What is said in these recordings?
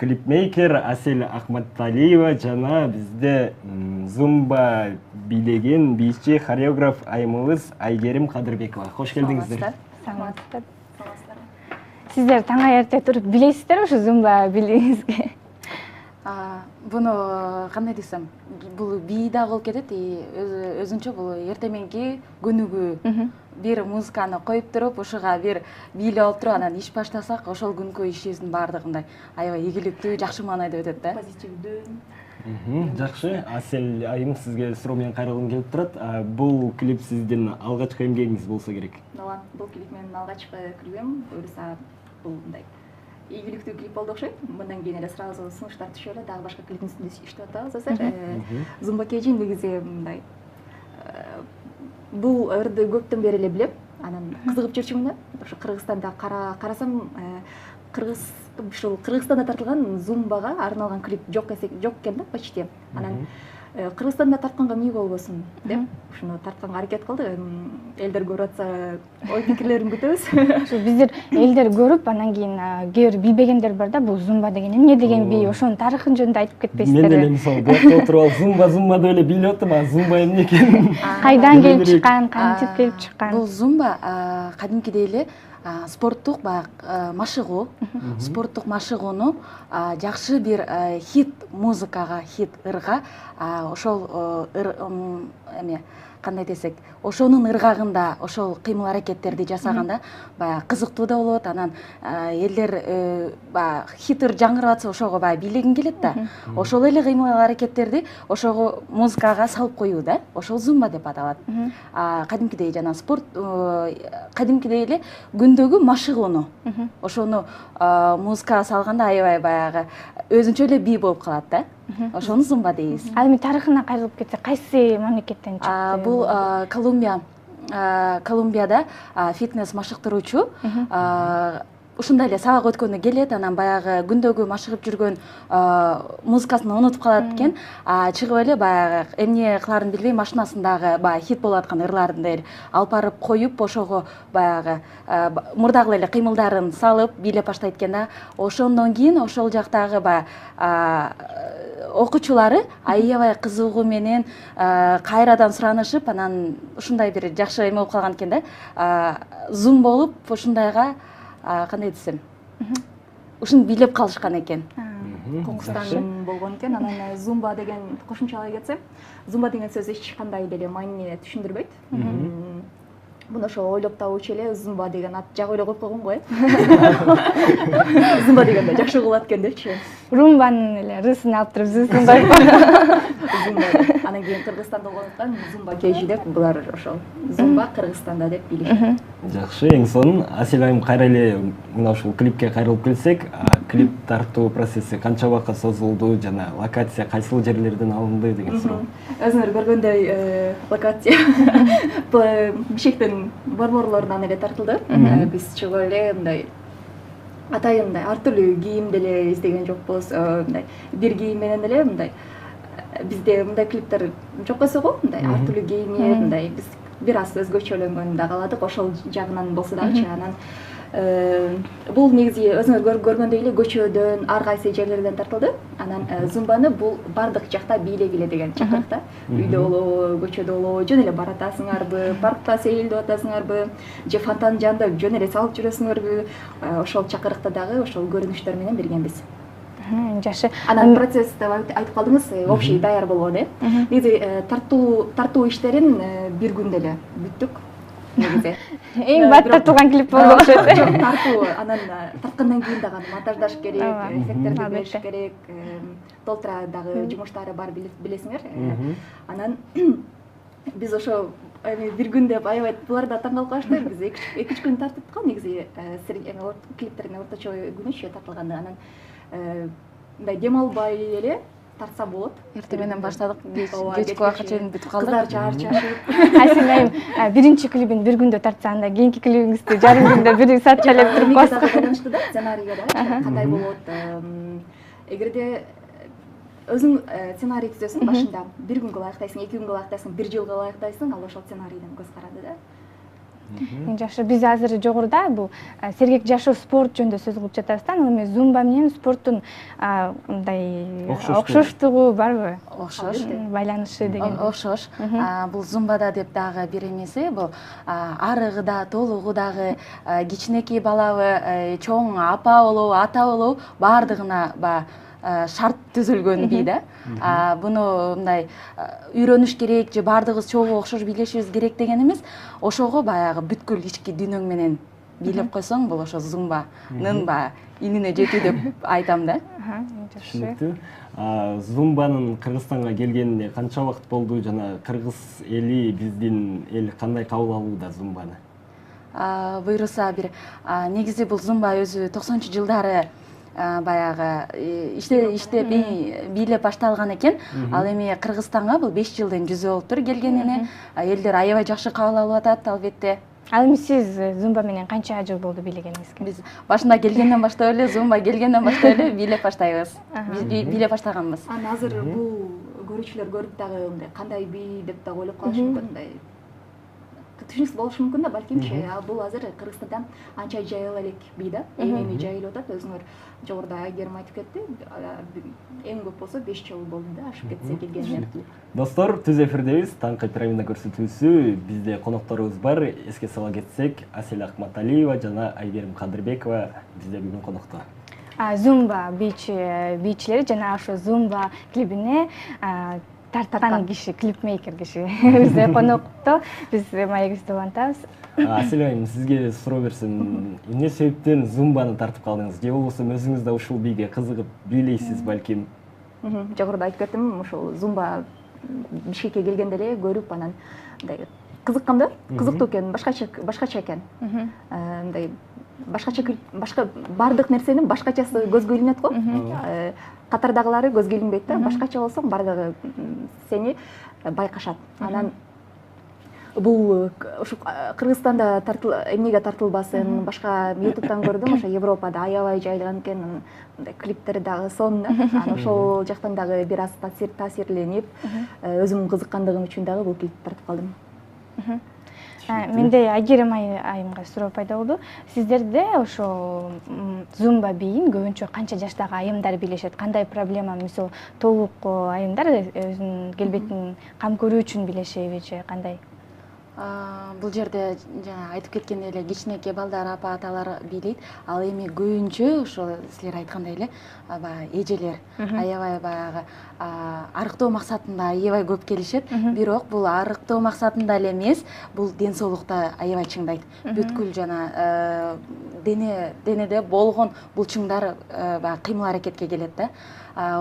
клипмейкер Асель Ахматталиева жана бизде зумба бийлеген бийчи хореограф айымыбыз Айгерим Кадырбекова. Кош келдиңиздер. Саламатсыздар. Сиздер таң эрте туруп билесиздер ушу зумба билигиңизге? Буну кандай десем, бул бий да болуп кетет, өзүнчө бул эртеменки күнүгү бир музыканы коюп туруп, ушуга бир бийлеп алып туруп, анан иш баштасак, ошол күнкү ишибиздин баардыгындай аябай ийгиликтүү, жакшы маанайда өтөт да. Позитивдүү. Жакшы. Асель айым, сизге суроо менен кайрылгым келип турат. Бул клип сиздин алгачкы эмгегиңиз болсо керек. Бул клип менин алгачкы клипим. Буюрса бул мындай ийгиликтүү клип болду окшойт. Мындан кийин эле сразу сунуштар түшүп эле, дагы башка клиптин үстүндө иштеп атабыз азыр. Зумба кейжи негизи мындай бул ырды көптөн бери эле билем. Анан кызыгып жүрчүмүн да. Ошо Кыргызстанда карасам, ушул Кыргызстанда тартылган зумбага арналган клип жок экен да, почти. Анан Кыргызстанда тартканга эмне болбосун деп ушуну тартканга аракет кылдык. Элдер көрүп атса, ой пикирлерин күтөбүз. Ушу биздер элдер көрүп, анан кийин кээ бир билбегендер бар да, бул зумба деген эмне деген бий, ошонун тарыхын жөнүндө айтып кетпейсиздер. Мен эле мисалы буякта отуруп алып зумба деп эле бийлеп атам, а зумба эмне экен? Кайдан келип чыккан, кантип келип чыккан? Бул зумба кадимкидей эле спорттук машыгуу, спорттук машыгууну жакшы бир хит музыкага, хит ырга, ошол кандай десек, ошонун ыргагында ошол кыймыл аракеттерди жасаганда баягы кызыктуу да болот. Анан элдер баягы хит ыр жаңырап атса, ошого баягы бийлегин келет да. Ошол эле кыймыл аракеттерди ошого музыкага салып коюу да. Ошол зумба деп аталат. Кадимкидей жана спорт, кадимкидей эле күндөгү машыгууну, ошону музыкага салганда аябай баягы өзүнчө эле бий болуп калат да. Ошону зумба дейбиз. Ал эми тарыхына кайрылып кетсек, кайсы мамлекеттен чыкты? Бул Колумбияда фитнес машыктыруучу ушундай эле сабак өткөнү келет, анан баягы күндөгү машыгып жүргөн музыкасын унутуп калат экен. Чыгып эле баягы эмне кыларын билбей машинасындагы баягы хит болуп аткан ырларын деле алып барып коюп, ошого баягы мурдагы эле кыймылдарын салып бийлеп баштайт экен да. Ошондон кийин ошол жактагы баягы окуучулары аябай кызыгуу менен кайрадан суранышып, анан ушундай бир жакшы эме болуп калган экен да. Зум болуп ушундайга кандай десем, ушуну бийлеп калышкан экен. Конкурстан болгон экен. Анан зумба деген кошумчалай кетсем, зумба деген сөз эч кандай деле маани түшүндүрбөйт. Муну ошо ойлоп табуучу эле зумба деген ат жак ойлоп койгон го, Зумба дегенде жакшы кылат экен депчи. Румбанын эле рысын алып туруп зумба. Анан кийин Кыргызстанда болгондуктан зумба кейжи деп булар ошол зумба Кыргызстанда деп билишет. Жакшы, эң сонун. Асель айым, кайра эле мына ушул клипке кайрылып келсек, клип тартуу процесси канча убакытка созулду жана локация кайсыл жерлерден алынды деген суроо. Өзүңөр көргөндөй локация Бишкектин борборлорунан эле тартылды. Биз чыгып эле мындай атайын мындай ар түрдүү кийим деле издеген жокпуз. Мындай бир кийим менен эле мындай бизде мындай клиптер жок эсе го, мындай ар түрдүү кийим, мындай биз бир аз өзгөчөлөнгөнүн да кааладык, ошол жагынан болсо дагычы. Анан бул негизи өзүңөр көргөндөй эле көчөдөн, ар кайсы жерлерден тартылды. Анан зумбаны бул бардык жакта бийлегиле деген чакырык да. Үйдө болобу, көчөдө болобу, жөн эле баратасыңарбы, паркта сейилдеп атасыңарбы, же фонтандын жанында жөн эле салып жүрөсүңөрбү, ошол чакырыкта дагы ошол көрүнүштөр менен бергенбиз. Жакшы. Анан процесс деп айтып калдыңыз, общий даяр болгон, Негизи тартуу иштерин бир күндө эле бүттүк. Негизи Эң бат тартылган клип болду окшойт. Тартуу, анан тарткандан кийин дагы монтаждаш керек, эффекттерди бериш керек, толтура дагы жумуштары бар билесиңер. Анан биз ошо бир күн деп аябай булар да таң калып калышты. Биз 2-3 күн тарттык негизи клиптердин орточо күнүчө тартылганды. Анан мындай дем албай эле тартса болот. Эртеңден баштадык, кечки убакка чейин бүтүп калды. Кыздар чарчашып. Айсен айым, биринчи клибин бир күндө тартса, анда кийинки клибиңизди жарым күндө бир саатча эле туруп коесуз. Байланыштуу да, сценарийге да. Кандай болот? Эгерде өзүң сценарий түзөсүң башында, бир күнгө ылайыктайсың, 2 күнгө ылайыктайсың, 1 жылга ылайыктайсың, ал ошол сценарийден көз каранды да. Эң жакшы биз азыр жогоруда бул сергек жашоо спорт жөнүндө сөз кылып жатабыз да. Ал эми зумба менен спорттун мындай окшоштугу барбы? Окшош. Байланышы деген. Окшош. Бул зумбада деп дагы бир эмеси, бул арыгы да, толугу дагы, кичинекей балабы, чоң апа болобу, ата болобу, баардыгына баягы шарт түзүлгөн бий да. Буну мындай үйрөнүш керек же баардыгыбыз чогуу окшош бийлешибиз керек деген эмес. Ошого баягы бүткүл ички дүйнөң менен бийлеп койсоң, бул ошо зумбанын баягы инине жетүү деп айтам да. Түшүнүктүү. Зумбанын Кыргызстанга келгенине канча убакыт болду жана кыргыз эли, биздин эл кандай кабыл алууда зумбаны? Буйруса бир негизи бул зумба өзү 90-жылдары баягы иштеп бийлеп башталган экен. Ал эми Кыргызстанга бул 5 жылдын жүзү болуптур келгенине. Элдер аябай жакшы кабыл алып атат, албетте. Ал эми сиз зумба менен канча жыл болду бийлегениңизге? Биз башында келгенден баштап эле, зумба келгенден баштап эле бийлеп баштайбыз. Биз бийлеп баштаганбыз. Анан азыр бул көрүүчүлөр көрүп дагы мындай кандай бий деп дагы ойлоп калышы мүмкүн, мындай түшүнүксүз болушу мүмкүн да, балкимчи. Бул азыр Кыргызстанда анча жайыла элек бий да. Эми жайылып атат. Өзүңөр жогоруда Айгерим айтып кетти. Эң көп болсо 5 жыл болду да, ашып кетсе келгенине. Достор, түз эфирдебиз. Таңкы пирамида көрсөтүүсү. Бизде конокторубуз бар. Эске сала кетсек, Асель Акматалиева жана Айгерим Кадырбекова бизде бүгүн конокто. Зумба бийчилери жана ошо зумба клибине тарткан киши, клипмейкер киши бизде конокто. Биз маегибизди улантабыз. Асель айым, сизге суроо берсем, эмне себептен зумбаны тартып калдыңыз? Же болбосо өзүңүз да ушул бийге кызыгып бийлейсиз балким? Жогоруда айтып кеттим, ушул зумба Бишкекке келгенде эле көрүп, анан мындай кызыккам да, кызыктуу экен, башкача экен. Мындай башка бардык нерсенин башкачасы көзгө илинет го. Катардагылары көзгө илинбейт да, башкача болсоң бардыгы сени байкашат. Анан бул ушу Кыргызстанда эмнеге тартылбасын, башка YouTube'дан көрдүм, ошо Европада аябай жайылган экен, мындай клиптери дагы сонун. Анан ошол жактан дагы бир аз таасирленип, өзүм кызыккандыгым үчүн дагы бул клипти тартып калдым. Менде Айгерим айымга суроо пайда болду. Сиздерде ошо зумба бийин көбүнчө канча жаштагы айымдар бийлешет? Кандай проблема, мисалы толук айымдар өзүнүн келбетин кам көрүү үчүн бийлешеби же кандай? Бул жерде жана айтып кеткендей эле кичинекей балдар, апа аталар бийлейт. Ал эми көбүнчө ошо силер айткандай эле баягы эжелер аябай баягы арыктоо максатында аябай көп келишет. Бирок бул арыктоо максатында эле эмес, бул ден соолукта аябай чыңдайт. Бүткүл жана денеде болгон булчуңдар баягы кыймыл аракетке келет да.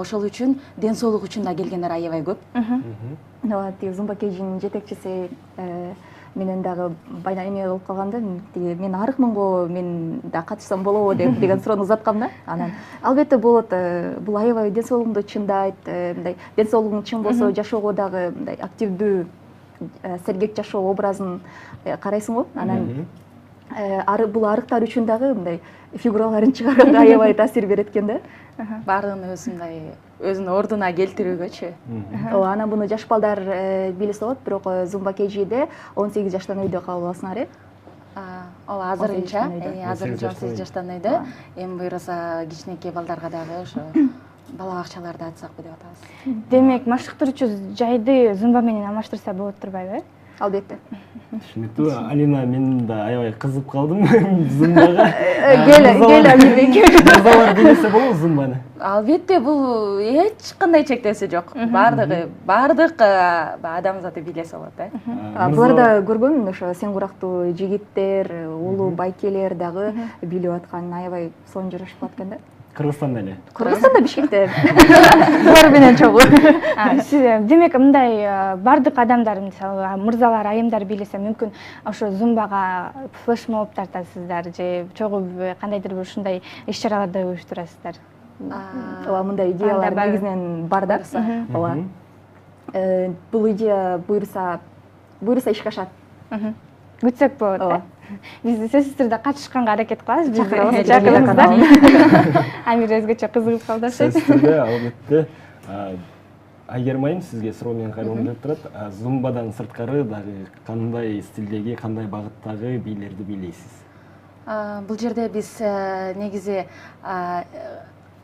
Ошол үчүн ден соолук үчүн да келгендер аябай көп. Тиги зумба кейжинин жетекчиси менен дагы байна эме кылып калганда, тиги мен арыкмын го, мен да катышсам болобу деген суроону узаткам да. Анан албетте болот, бул аябай ден соолугунду чыңдайт, мындай ден соолугуң чың болсо жашоого дагы мындай активдүү сергек жашоо образын карайсың го. Анан бул арыктар үчүн дагы мындай фигураларын чыгарганга аябай таасир берет экен да. Баардыгын өзүнүн ордуна келтирүүгөчү. Анан буну жаш балдар билсе болот, бирок зумба кейжиде 18 жаштан өйдө кабыл алсыңар. Ооба, азырынча 18 жаштан өйдө. Эми буйруса кичинекей балдарга дагы ошо бала бакчаларда ачсакпы деп атабыз. Демек, машыктыруучу жайды зумба менен алмаштырса болот турбайбы? Албетте. Түшүнүктүү. Алина, мен да аябай кызыгып калдым зумбага. Кел Алибек. Мырзалар билесе болобу зумбаны? Албетте, бул эч кандай чектөөсү жок. Бардык адамзаты билесе болот да. Буларда көргөм, ошо сен курактуу жигиттер, улуу байкелер дагы билип аткан, аябай сонун жарашып аткан да. Кыргызстанда эле. Кыргызстанда Бишкекте. Булар менен чогуу. Демек, мындай бардык адамдар, мисалы мырзалар, айымдар бийлесе мүмкүн ошо зумбага флешмоб тартасыздар же чогуу кандайдыр бир ушундай иш-чараларды уюштурасыздар? Ооба, мындай идеялар негизинен бар да. Ооба. Бул идея буйруса ишке ашат. Күтсөк болот. Биз сөзсүз түрдө катышканга аракет кылабыз. Чакырабыз. Амир өзгөчө кызыгып калды. Сөзсүз түрдө, албетте. Айгерим айым, сизге суроо менен кайрылгым келип турат. Зумбадан сырткары дагы кандай стилдеги, кандай багыттагы бийлерди бийлейсиз? Бул жерде биз негизи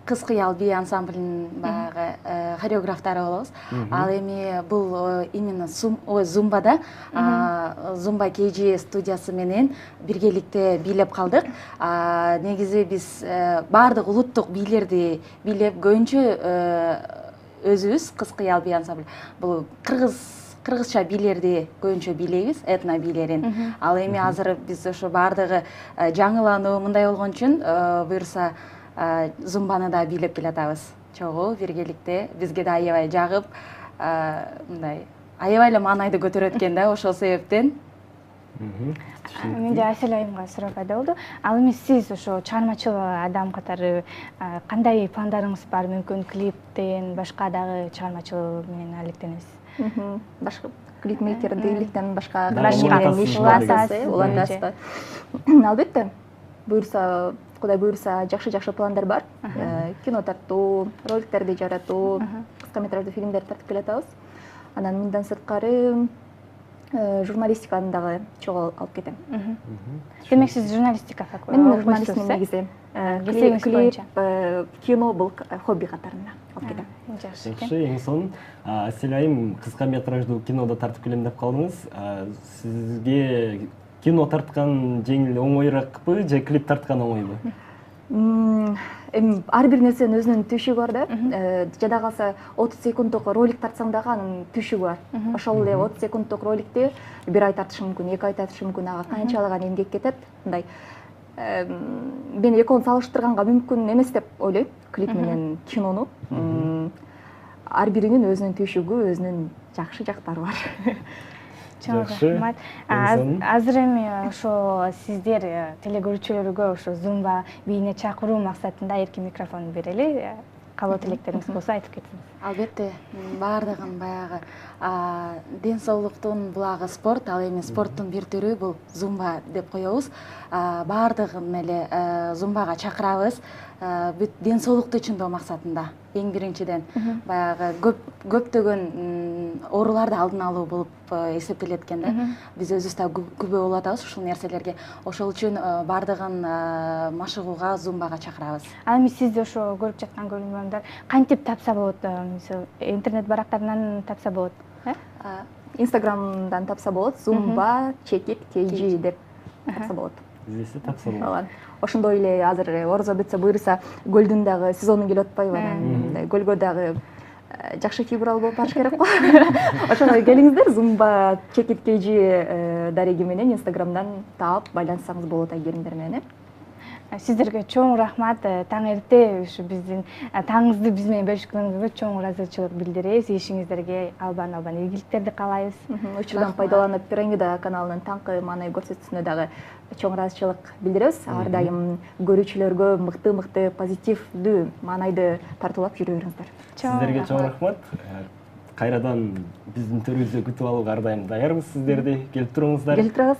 кыз кыял бий ансамблинин баягы хореографтары болобуз. Ал эми бул именно зумбада Zumba KG студиясы менен биргеликте бийлеп калдык. Негизи биз баардык улуттук бийлерди бийлеп, көбүнчө өзүбүз кыз кыял бий ансамбли. Бул кыргызча бийлерди көбүнчө бийлейбиз, этно бийлерин. Ал эми азыр биз ошо баардыгы жаңылануу мындай болгон үчүн буюрса зумбаны да бийлеп келатабыз. Чогуу биргеликте бизге да аябай жагып, мындай аябай эле маанайды көтөрөт экен да, ошол себептен. Менде Асель айымга суроо пайда болду. Ал эми сиз ошо чыгармачыл адам катары кандай пландарыңыз бар? Мүмкүн клиптен башка дагы чыгармачыл менен алектенесиз? Башка клипмейкердиктен башка улантасыз. Албетте, буюрса, Кудай буюрса, жакшы пландар бар. Кино тартуу, роликтерди жаратуу, кыска метраждуу фильмдерди тартып келатабыз. Анан мындан сырткары журналистиканы дагы чогуу алып кетем. Демек сиз журналистика факультетин Мен журналистмин негизи. Клип, кино бул хобби катарында алып кетем. Жакшы. Эң сонун Асель айым кыска метраждуу кинода тартып келем деп калдыңыз. Сизге кино тарткан жеңил оңоюраакпы же клип тарткан оңойбу? Эми ар бир нерсенин өзүнүн түйшүгү бар да. Жада калса 30 секунддук ролик тартсаң дагы анын түйшүгү бар. Ошол эле 30 секунддук роликти 1 ай тартышы мүмкүн, 2 ай тартышы мүмкүн, ага канчалаган эмгек кетет. Мындай мен экөөнү салыштырганга мүмкүн эмес деп ойлойм, клип менен кинону. Ар биринин өзүнүн түйшүгү, өзүнүн жакшы жактары бар. Рахмат. Азыр эми ошо сиздер телегөрүүчүлөргө ошо зумба бийине чакыруу максатында эркин микрофон берели. Калоо тилектериңиз болсо айтып кетсеңиз. Албетте, баардыгын баягы ден соолуктун булагы спорт, ал эми спорттун бир түрү бул зумба деп коебуз. Баардыгын эле зумбага чакырабыз. Бүт ден соолукту ичиндөө максатында. Эң биринчиден баягы көптөгөн ооруларды алдын алуу болуп эсептелет экен да. Биз өзүбүз да күбө болуп атабыз ушул нерселерге. Ошол үчүн баардыгын машыгууга, зумбага чакырабыз. Ал эми сизди ошо көрүп жаткан көрөрмандар кантип тапса болот? Мисалы, интернет барактарынан тапса болот, Инстаграмдан тапса болот, Zumba KG деп тапса болот. Издесе тапса болот. Ошондой эле азыр орозо бүтсө буюрса көлдүн дагы сезону келип атпайбы, анан көлгө дагы жакшы фигурал болуп барыш керек го. Ошого келиңиздер, Zumba KG дареги менен Инстаграмдан таап байланыссаңыз болот Айгеримдер менен. Сиздерге чоң рахмат. Таң эрте ушу биздин таңыңызды биз менен бөлүшкөнүңүзгө чоң ыраазычылык билдиребиз. Ишиңиздерге албан ийгиликтерди каалайбыз. Учурдан пайдаланып Пирамида каналынын таңкы маанай көрсөтүүсүнө дагы чоң ыраазычылык билдиребиз. Ар дайым көрүүчүлөргө мыкты позитивдүү маанайды тартуулап жүрө бериңиздер. Сиздерге чоң рахмат. Кайрадан биздин төрүбүздө күтүп алууга ар дайым даярбыз сиздерди. Келип туруңуздар. Келип турабыз.